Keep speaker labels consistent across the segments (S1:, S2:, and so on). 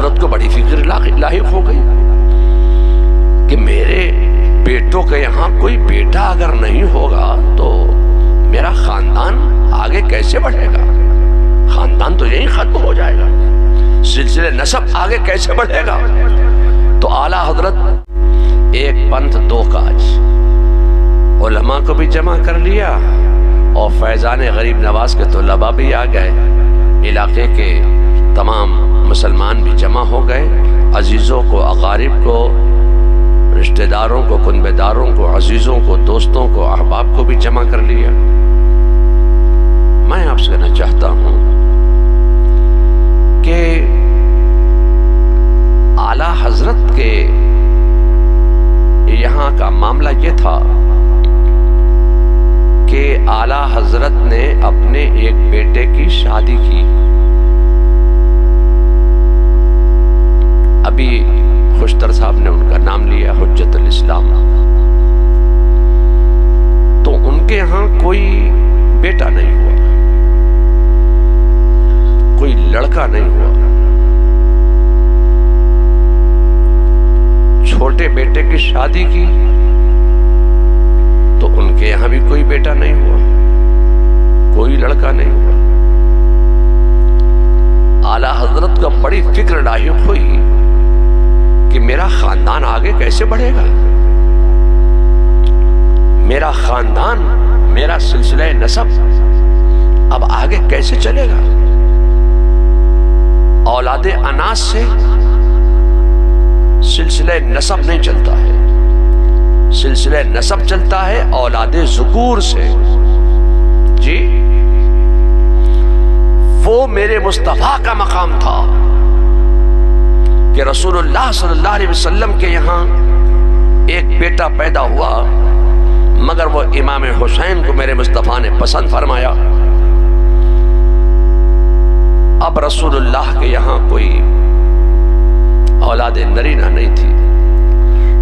S1: حضرت کو بڑی فکر لاحق ہو گئی کہ میرے بیٹوں کے یہاں کوئی بیٹا اگر نہیں ہوگا تو میرا خاندان آگے کیسے بڑھے گا؟ خاندان تو یہیں ختم ہو جائے گا، سلسلے نسب آگے کیسے بڑھے گا؟ تو اعلیٰ حضرت ایک پنتھ دو کاج، علماء کو بھی جمع کر لیا اور فیضان غریب نواز کے طلباء بھی آ گئے، علاقے کے تمام مسلمان بھی جمع ہو گئے، عزیزوں کو، اقارب کو، رشتہ داروں کو، کنبے داروں کو، عزیزوں کو، دوستوں کو، احباب کو بھی جمع کر لیا۔ میں آپ سے کہنا چاہتا ہوں کہ اعلیٰ حضرت کے یہاں کا معاملہ یہ تھا کہ اعلیٰ حضرت نے اپنے ایک بیٹے کی شادی کی۔ ابھی خوشتر صاحب نے ان کا نام لیا، حجت الاسلام، تو ان کے ہاں کوئی بیٹا نہیں ہوا، کوئی لڑکا نہیں ہوا۔ چھوٹے بیٹے کی شادی کی تو ان کے یہاں بھی کوئی بیٹا نہیں ہوا، کوئی لڑکا نہیں ہوا۔ اعلیٰ حضرت کا بڑی فکر لاحق ہوئی کہ میرا خاندان آگے کیسے بڑھے گا، میرا خاندان، میرا سلسلہ نسب اب آگے کیسے چلے گا؟ اولاد اناس سے سلسلہ نسب نہیں چلتا ہے، سلسلہ نسب چلتا ہے اولاد ذکور سے۔ جی، وہ میرے مصطفیٰ کا مقام تھا کہ رسول اللہ صلی اللہ علیہ وسلم کے یہاں ایک بیٹا پیدا ہوا، مگر وہ امام حسین کو میرے مصطفیٰ نے پسند فرمایا۔ اب رسول اللہ کے یہاں کوئی اولاد نرینہ نہیں تھی،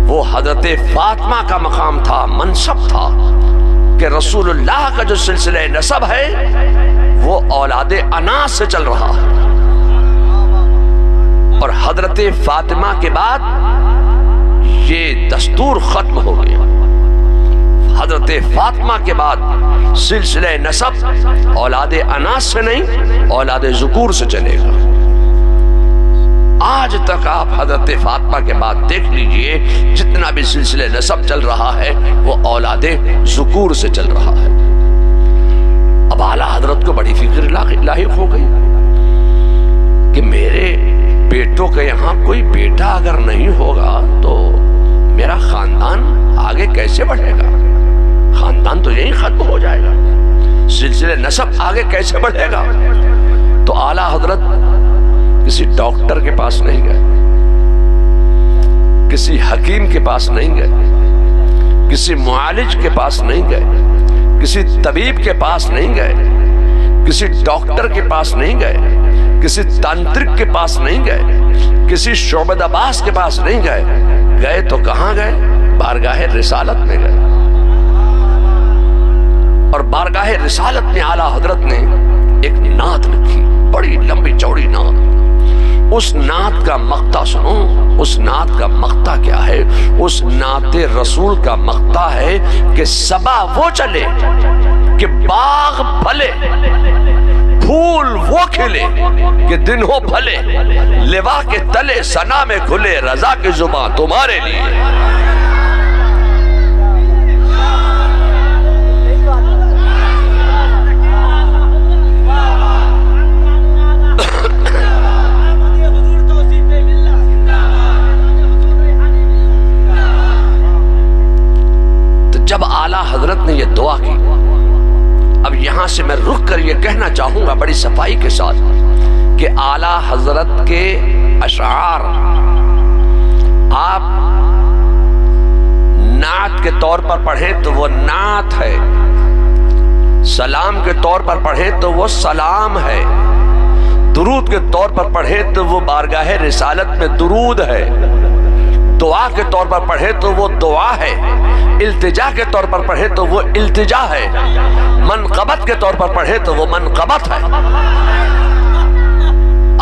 S1: وہ حضرت فاطمہ کا مقام تھا، منصب تھا کہ رسول اللہ کا جو سلسلہ نسب ہے وہ اولاد اناس سے چل رہا ہے، اور حضرت فاطمہ کے بعد یہ دستور ختم ہو گیا۔ حضرت فاطمہ کے بعد سلسلہ نسب اولاد اناس سے نہیں، اولاد ذکور سے چلے گا۔ آج تک آپ حضرت فاطمہ کے بعد دیکھ لیجئے، جتنا بھی سلسلہ نسب چل رہا ہے وہ اولاد ذکور سے چل رہا ہے۔ اب اعلیٰ حضرت کو بڑی فکر لاحق ہو گئی کہ میرے بیٹوں کے یہاں کوئی بیٹا اگر نہیں ہوگا تو میرا خاندان آگے کیسے بڑھے گا؟ خاندان تو یہیں ختم ہو جائے گا، سلسلہ نسب آگے کیسے بڑھے گا؟ تو اعلیٰ حضرت کسی ڈاکٹر کے پاس نہیں گئے، کسی حکیم کے پاس نہیں گئے، کسی معالج کے پاس نہیں گئے، کسی طبیب کے پاس نہیں گئے، کسی ڈاکٹر کے پاس نہیں گئے، کسی تانترک کے پاس نہیں گئے، کسی شعبد عباس کے پاس نہیں گئے۔ گئے تو کہاں گئے؟ بارگاہ رسالت میں گئے، اور بارگاہ رسالت میں اعلیٰ حضرت نے ایک نعت لکھی، بڑی لمبی چوڑی نعت۔ اس نعت کا مقطع سنو، اس نعت کا مقطع کیا ہے؟ اس نعت رسول کا مقطع ہے کہ صبا وہ چلے کہ باغ پھلے، پھول وہ کھلے کہ دن ہو پھلے، لوا کے تلے ثنا میں کھلے، رضا کی زبان تمہارے لیے۔ جب اعلیٰ حضرت نے یہ دعا کی، اب یہاں سے میں رک کر یہ کہنا چاہوں گا بڑی صفائی کے ساتھ کہ اعلیٰ حضرت کے اشعار آپ نعت کے طور پر پڑھیں تو وہ نعت ہے، سلام کے طور پر پڑھیں تو وہ سلام ہے، درود کے طور پر پڑھیں تو وہ بارگاہ رسالت میں درود ہے، دعا کے طور پر پڑھے تو وہ دعا ہے، التجا کے طور پر پڑھے تو وہ التجا ہے، منقبت کے طور پر پڑھے تو وہ منقبت ہے۔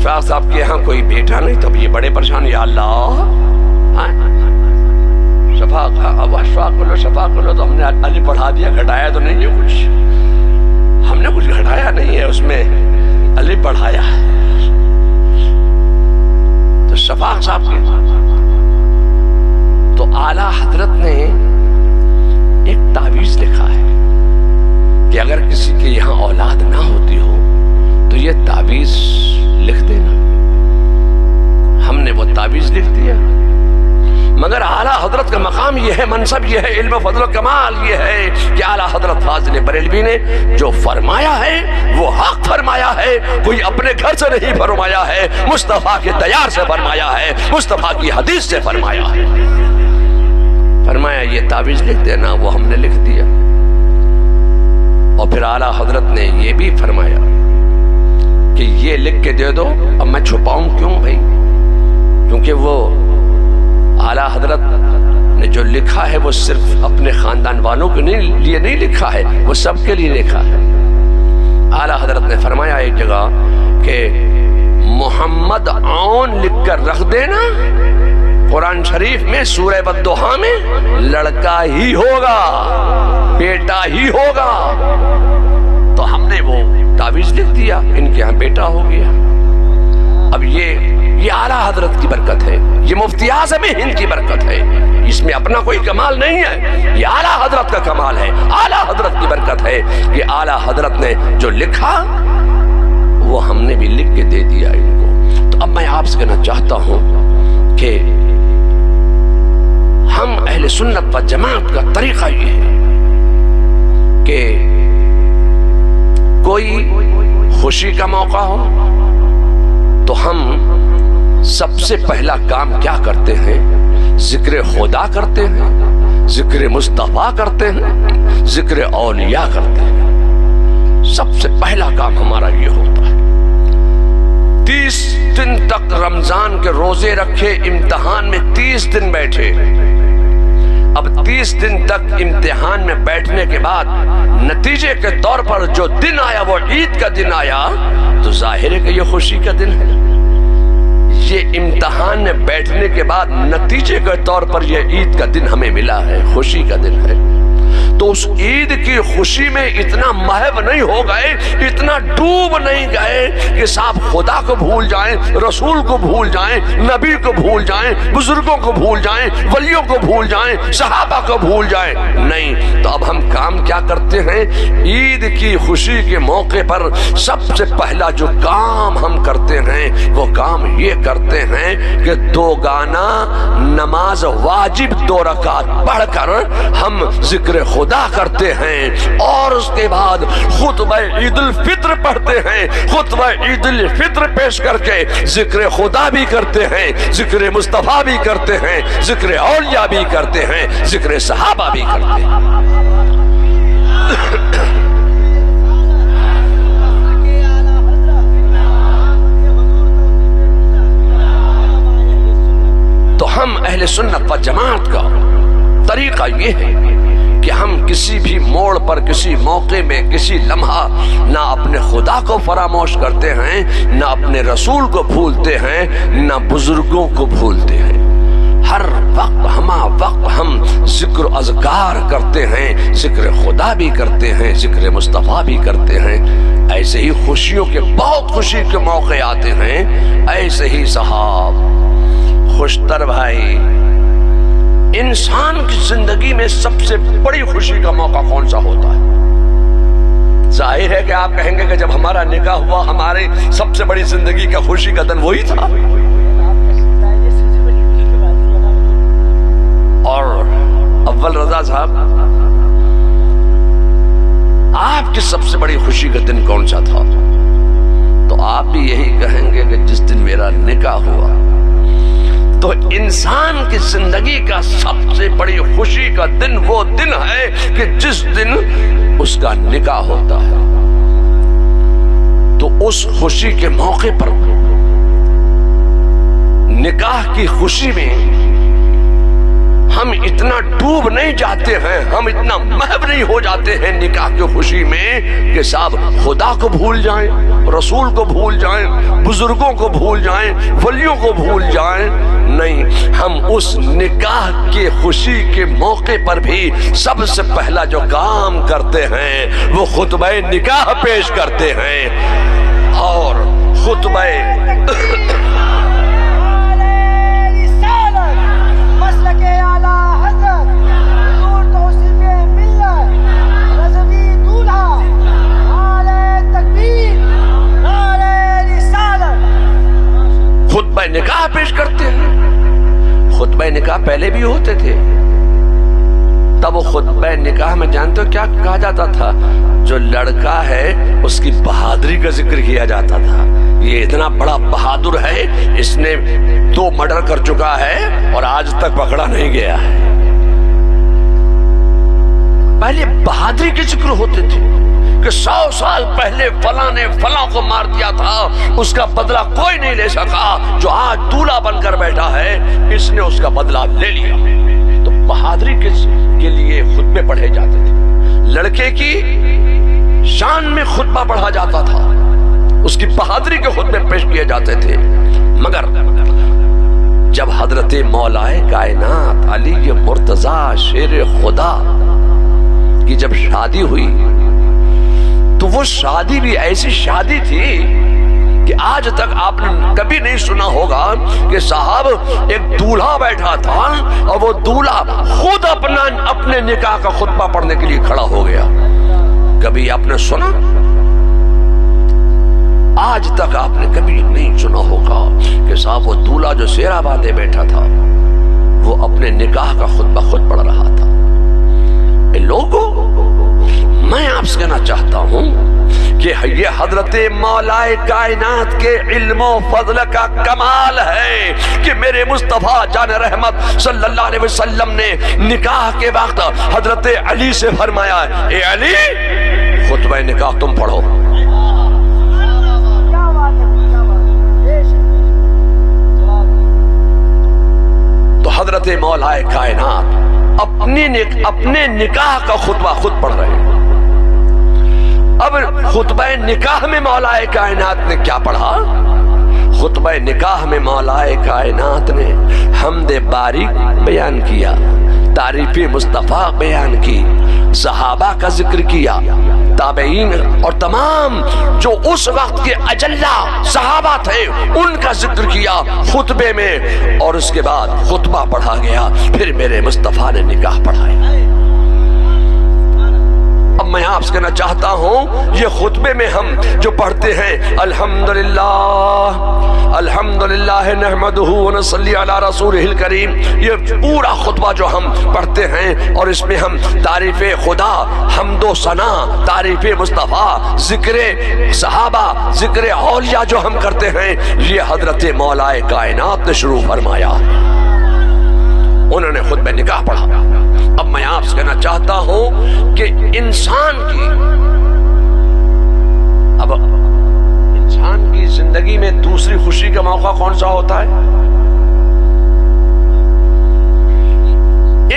S1: اشفاق صاحب کے یہاں کوئی بیٹا نہیں، تو یہ بڑے پریشان، یا اللہ شفاق، اب اشفاق کو لو شفاق کو لو، تو ہم نے علی پڑھا دیا، گھٹایا تو نہیں ہے کچھ، ہم نے کچھ گھٹایا نہیں ہے اس میں، علی پڑھایا ہے۔ تو شفاق صاحب کے تو اعلیٰ حضرت نے ایک تعویذ لکھا ہے کہ اگر کسی کے یہاں اولاد نہ ہوتی ہو تو یہ تعویذ لکھ دینا۔ ہم نے وہ تعویذ لکھ دیا، مگر اعلیٰ حضرت کا مقام یہ ہے، منصب یہ ہے، علم و فضل و کمال یہ ہے کہ اعلیٰ حضرت فاضل بریلوی نے جو فرمایا ہے وہ حق فرمایا ہے، کوئی اپنے گھر سے نہیں فرمایا ہے، مصطفیٰ کے دیار سے فرمایا ہے، مصطفیٰ کی حدیث سے فرمایا ہے۔ فرمایا یہ تعویذ لکھ دینا، وہ ہم نے لکھ دیا۔ اور پھر اعلیٰ حضرت نے یہ بھی فرمایا کہ یہ لکھ کے دے دو۔ اب میں چھپاؤں کیوں بھائی؟ کیونکہ وہ اعلیٰ حضرت نے جو لکھا ہے وہ صرف اپنے خاندان والوں کے لیے نہیں لکھا ہے، وہ سب کے لیے لکھا ہے۔ اعلیٰ حضرت نے فرمایا ایک جگہ کہ محمد عون لکھ کر رکھ دینا، قرآن شریف میں سورہ والضحیٰ میں لڑکا ہی ہوگا، بیٹا ہی ہوگا۔ تو ہم نے وہ تعویذ لکھ دیا، ان کے ہاں بیٹا ہو گیا۔ اب یہ اعلیٰ حضرت کی برکت ہے، یہ مفتی اعظم ہند کی برکت ہے، اس میں اپنا کوئی کمال نہیں ہے، یہ اعلیٰ حضرت کا کمال ہے، اعلیٰ حضرت کی برکت ہے کہ اعلیٰ حضرت نے جو لکھا وہ ہم نے بھی لکھ کے دے دیا ان کو۔ تو اب میں آپ سے کہنا چاہتا ہوں کہ ہم اہل سنت و جماعت کا طریقہ یہ ہے کہ کوئی خوشی کا موقع ہو تو ہم سب سے پہلا کام کیا کرتے ہیں؟ ذکر خدا کرتے ہیں، ذکر مصطفیٰ کرتے ہیں، ذکر اولیاء کرتے ہیں۔ سب سے پہلا کام ہمارا یہ ہوتا ہے۔ 30 دن تک رمضان کے روزے رکھے، امتحان میں 30 دن بیٹھے، اب 30 دن تک امتحان میں بیٹھنے کے بعد نتیجے کے طور پر جو دن آیا وہ عید کا دن آیا، تو ظاہر ہے کہ یہ خوشی کا دن ہے۔ یہ امتحان میں بیٹھنے کے بعد نتیجے کے طور پر یہ عید کا دن ہمیں ملا ہے، خوشی کا دن ہے۔ تو اس عید کی خوشی میں اتنا محو نہیں ہو گئے، اتنا ڈوب نہیں گئے کہ صاحب خدا کو بھول جائیں، رسول کو بھول جائیں، نبی کو بھول جائیں، بزرگوں کو بھول جائیں، ولیوں کو بھول جائیں، صحابہ کو بھول جائیں۔ نہیں، تو اب ہم کام کیا کرتے ہیں؟ عید کی خوشی کے موقع پر سب سے پہلا جو کام ہم کرتے ہیں وہ کام یہ کرتے ہیں کہ 2 گانا نماز واجب 2 رکعت پڑھ کر ہم ذکر خدا کرتے ہیں، اور اس کے بعد خطبہ عید الفطر پڑھتے ہیں، خطبہ عید الفطر پیش کر کے ذکر خدا بھی کرتے ہیں، ذکر مصطفیٰ بھی کرتے ہیں، ذکر اولیاء بھی کرتے ہیں، ذکر صحابہ بھی کرتے ہیں۔ تو ہم اہل سنت و جماعت کا طریقہ یہ ہے کہ ہم کسی بھی موڑ پر، کسی موقع میں، کسی لمحہ نہ اپنے خدا کو فراموش کرتے ہیں، نہ اپنے رسول کو بھولتے ہیں، نہ بزرگوں کو بھولتے ہیں۔ ہر وقت ہم ذکر و اذکار کرتے ہیں، ذکر خدا بھی کرتے ہیں، ذکر مصطفیٰ بھی کرتے ہیں۔ ایسے ہی خوشیوں کے بہت خوشی کے موقع آتے ہیں، ایسے ہی صاحب خوشتر بھائی، انسان کی زندگی میں سب سے بڑی خوشی کا موقع کون سا ہوتا ہے؟ ظاہر ہے کہ آپ کہیں گے کہ جب ہمارا نکاح ہوا ہمارے سب سے بڑی زندگی کا خوشی کا دن وہی تھا، اور اول رضا صاحب آپ کی سب سے بڑی خوشی کا دن کون سا تھا؟ تو آپ بھی یہی کہیں گے کہ جس دن میرا نکاح ہوا۔ تو انسان کی زندگی کا سب سے بڑی خوشی کا دن وہ دن ہے کہ جس دن اس کا نکاح ہوتا ہے۔ تو اس خوشی کے موقع پر نکاح کی خوشی میں ہم اتنا ڈوب نہیں جاتے ہیں، ہم اتنا محو نہیں ہو جاتے ہیں نکاح کی خوشی میں کہ صاحب خدا کو بھول جائیں، رسول کو بھول جائیں، بزرگوں کو بھول جائیں، ولیوں کو بھول جائیں۔ نہیں، ہم اس نکاح کی خوشی کے موقع پر بھی سب سے پہلا جو کام کرتے ہیں وہ خطبہ نکاح پیش کرتے ہیں، اور خطبہ خطبہ نکاح پیش کرتے ہیں۔ خطبہ نکاح پہلے بھی ہوتے تھے، تب وہ خطبہ نکاح میں جانتے ہو کیا کہا جاتا تھا؟ جو لڑکا ہے اس کی بہادری کا ذکر کیا جاتا تھا، یہ اتنا بڑا بہادر ہے، اس نے 2 مرڈر کر چکا ہے اور آج تک پکڑا نہیں گیا ہے۔ پہلے بہادری کے ذکر ہوتے تھے کہ 100 سال پہلے فلاں نے فلاں کو مار دیا تھا، اس کا بدلہ کوئی نہیں لے سکا، جو آج دولہا بن کر بیٹھا ہے اس نے اس کا بدلہ لے لیا۔ تو بہادری کے لیے خطبے پڑھے جاتے تھے، لڑکے کی شان میں خطبہ پڑھا جاتا تھا، اس کی بہادری کے خطبے پیش کیے جاتے تھے۔ مگر جب حضرت مولا کائنات علی مرتضیٰ شیر خدا کی جب شادی ہوئی تو وہ شادی بھی ایسی شادی تھی کہ آج تک آپ نے کبھی نہیں سنا ہوگا کہ صاحب ایک دولہا بیٹھا تھا اور وہ دولہا خود اپنے نکاح کا خطبہ پڑھنے کے لیے کھڑا ہو گیا۔ کبھی آپ نے سنا؟ آج تک آپ نے کبھی نہیں سنا ہوگا کہ صاحب وہ دولہا جو سیرا باندھے بیٹھا تھا وہ اپنے نکاح کا خطبہ خود پڑھ رہا تھا۔ اے لوگوں، میں آپ سے کہنا چاہتا ہوں کہ یہ حضرت مولا کائنات کے علم و فضل کا کمال ہے کہ میرے مصطفیٰ جان رحمت صلی اللہ علیہ وسلم نے نکاح کے وقت حضرت علی سے فرمایا، اے علی خطبہ نکاح تم پڑھو۔ تو حضرت مولا کائنات اپنے نکاح کا خطبہ خود پڑھ رہے ہیں۔ اب خطبہ نکاح میں مولا کائنات نے کیا پڑھا؟ خطبہ نکاح میں مولا کائنات نے حمد باری بیان کیا، تعریف مصطفیٰ بیان کی، صحابہ کا ذکر کیا، تابعین اور تمام جو اس وقت کے اجلہ صحابہ تھے ان کا ذکر کیا خطبے میں، اور اس کے بعد خطبہ پڑھا گیا، پھر میرے مصطفیٰ نے نکاح پڑھایا۔ اب میں آپ سے کہنا چاہتا ہوں یہ خطبے میں ہم جو پڑھتے ہیں الحمدللہ الحمدللہ نحمدہ ونصلی علی رسولہ الکریم، یہ پورا خطبہ جو ہم پڑھتے ہیں اور اس میں ہم تعریف خدا، حمد و ثنا، تعریف مصطفیٰ، ذکر صحابہ، ذکر اولیاء جو ہم کرتے ہیں، یہ حضرت مولا کائنات نے شروع فرمایا، انہوں نے خطبہ نکاح پڑھا۔ اب میں آپ سے کہنا چاہتا ہوں کہ انسان کی زندگی میں دوسری خوشی کا موقع کون سا ہوتا ہے؟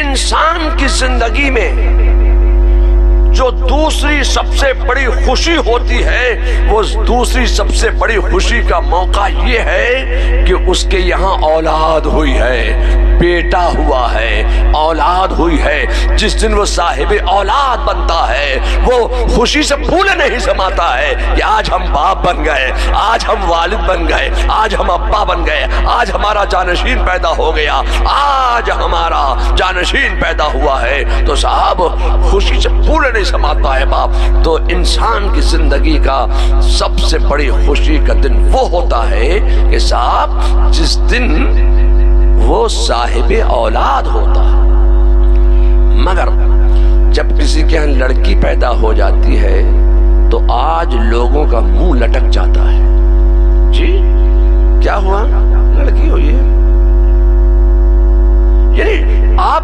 S1: انسان کی زندگی میں جو دوسری سب سے بڑی خوشی ہوتی ہے، وہ دوسری سب سے بڑی خوشی کا موقع یہ ہے کہ اس کے یہاں اولاد ہوئی ہے، بیٹا ہوا ہے، اولاد ہوئی ہے۔ جس دن وہ صاحب اولاد بنتا ہے وہ خوشی سے پھول نہیں سماتا ہے کہ آج ہم باپ بن گئے، آج ہم والد بن گئے، آج ہم ابا بن گئے، آج ہمارا جانشین پیدا ہو گیا، آج ہمارا جانشین پیدا ہوا ہے، تو صاحب خوشی سے پھول نہیں سماتا ہے باپ۔ تو انسان کی زندگی کا سب سے بڑی خوشی کا دن وہ ہوتا ہے کہ صاحب جس دن وہ صاحب اولاد ہوتا ہے۔ مگر جب کسی کے یہاں لڑکی پیدا ہو جاتی ہے تو آج لوگوں کا منہ لٹک جاتا ہے، جی کیا ہوا؟ لڑکی ہوئی ہے۔ یعنی آپ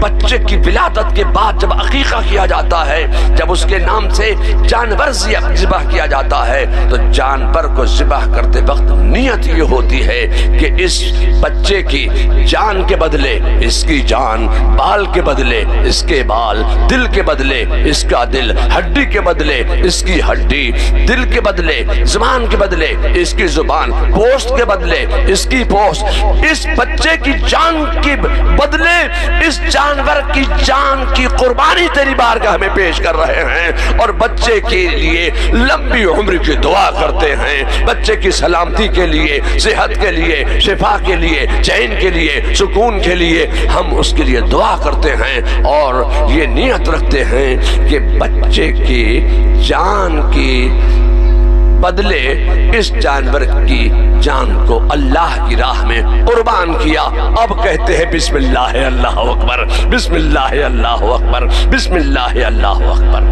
S1: بچے کی ولادت کے بعد جب عقیقہ کیا جاتا ہے، جب اس کے نام سے جانور ذبح کیا جاتا ہے، تو جانور کو ذبح کرتے وقت نیت یہ ہوتی ہے کہ اس بچے کی جان کے بدلے اس کی جان، بال کے بدلے اس کے بال، دل کے بدلے اس کا دل، ہڈی کے بدلے اس کی ہڈی، دل کے بدلے زبان کے بدلے اس کی زبان، پوست کے بدلے اس کی پوست، اس بچے کی جان کے بدلے اس جانور کی جان کی قربانی تیری بارگاہ میں پیش کر رہے ہیں، اور بچے کے لیے لمبی عمر کی دعا کرتے ہیں، بچے کی سلامتی کے لیے، صحت کے لیے، شفا کے لیے، چین کے لیے، سکون کے لیے ہم اس کے لیے دعا کرتے ہیں، اور یہ نیت رکھتے ہیں کہ بچے کی جان کی بدلے اس جانور کی جان کو اللہ کی راہ میں قربان کیا۔ اب کہتے ہیں بسم اللہ اللہ اکبر، بسم اللہ اللہ اکبر، بسم اللہ اللہ اکبر۔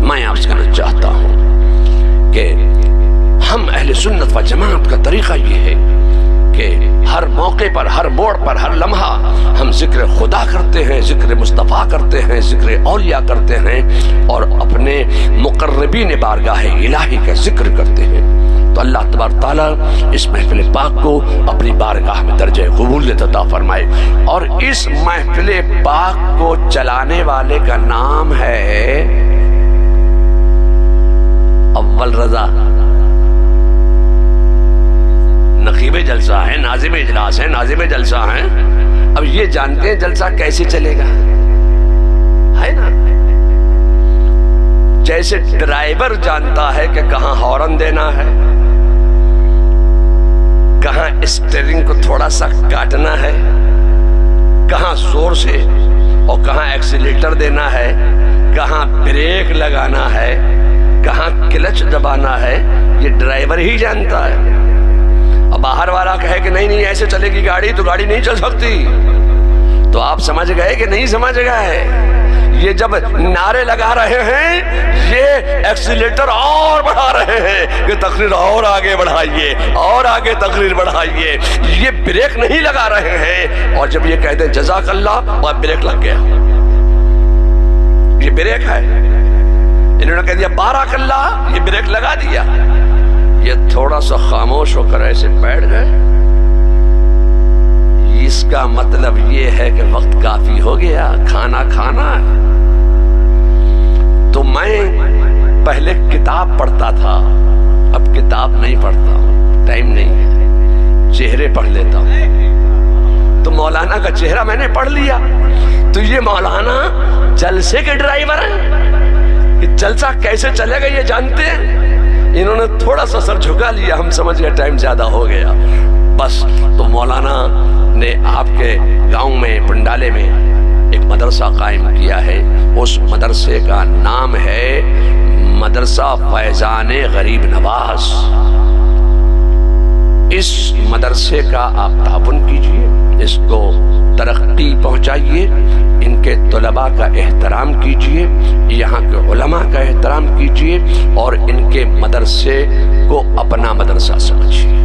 S1: میں آپ سے کہنا چاہتا ہوں کہ ہم اہل سنت و جماعت کا طریقہ یہ ہے کہ ہر موقع پر، ہر موڑ پر، ہر لمحہ ہم ذکر خدا کرتے ہیں، ذکر مصطفیٰ کرتے ہیں، ذکر اولیاء کرتے ہیں، اور اپنے مقربین بارگاہ الہی کا ذکر کرتے ہیں۔ تو اللہ تبارک تعالیٰ اس محفل پاک کو اپنی بارگاہ میں درجہ قبولیت عطا فرمائے، اور اس محفل پاک کو چلانے والے کا نام ہے اول رضا۔ نقیب جلسہ ہے، ناظم اجلاس ہے، ناظم جلسہ ہے۔ اب یہ جانتے ہیں جلسہ کیسے چلے گا، ہے نا؟ جیسے ڈرائیور جانتا ہے کہ کہاں ہارن دینا ہے، کہاں اسٹیئرنگ کو تھوڑا سا کاٹنا ہے، کہاں زور سے اور کہاں ایکسیلیٹر دینا ہے، کہاں بریک لگانا ہے، کہاں کلچ دبانا ہے، یہ ڈرائیور ہی جانتا ہے۔ اب باہر والا کہے کہ نہیں ایسے چلے گی گاڑی تو گاڑی نہیں چل سکتی، تو آپ سمجھ گئے کہ نہیں سمجھ گئے؟ یہ جب نعرے لگا رہے ہیں، یہ ایکسیلیٹر اور بڑھا رہے ہیں کہ تقریر اور آگے بڑھائیے، اور آگے تقریر بڑھائیے، یہ بریک نہیں لگا رہے ہیں۔ اور جب یہ کہتے ہیں جزاک اللہ، اور بریک لگ گیا، یہ بریک ہے۔ انہوں نے کہہ دیا بارک اللہ، یہ بریک لگا دیا۔ یہ تھوڑا سا خاموش ہو کر ایسے بیٹھ گئے، اس کا مطلب یہ ہے کہ وقت کافی ہو گیا، کھانا کھانا ہے۔ تو میں پہلے کتاب پڑھتا تھا، اب کتاب نہیں پڑھتا، ٹائم نہیں ہے، چہرے پڑھ لیتا ہوں۔ تو مولانا کا چہرہ میں نے پڑھ لیا، تو یہ مولانا جلسے کے ڈرائیور ہیں، کہ جلسہ کیسے چلے گا یہ جانتے ہیں۔ انہوں نے تھوڑا سا سر جھکا لیا، ہم سمجھ گئے ٹائم زیادہ ہو گیا بس۔ تو مولانا نے آپ کے گاؤں میں پنڈالے میں ایک مدرسہ قائم کیا ہے، اس مدرسے کا نام ہے مدرسہ فیضان غریب نواز۔ اس مدرسے کا آپ تعاون کیجئے، اس کو ترقی پہنچائیے، ان کے طلباء کا احترام کیجئے، یہاں کے علماء کا احترام کیجئے، اور ان کے مدرسے کو اپنا مدرسہ سمجھیے۔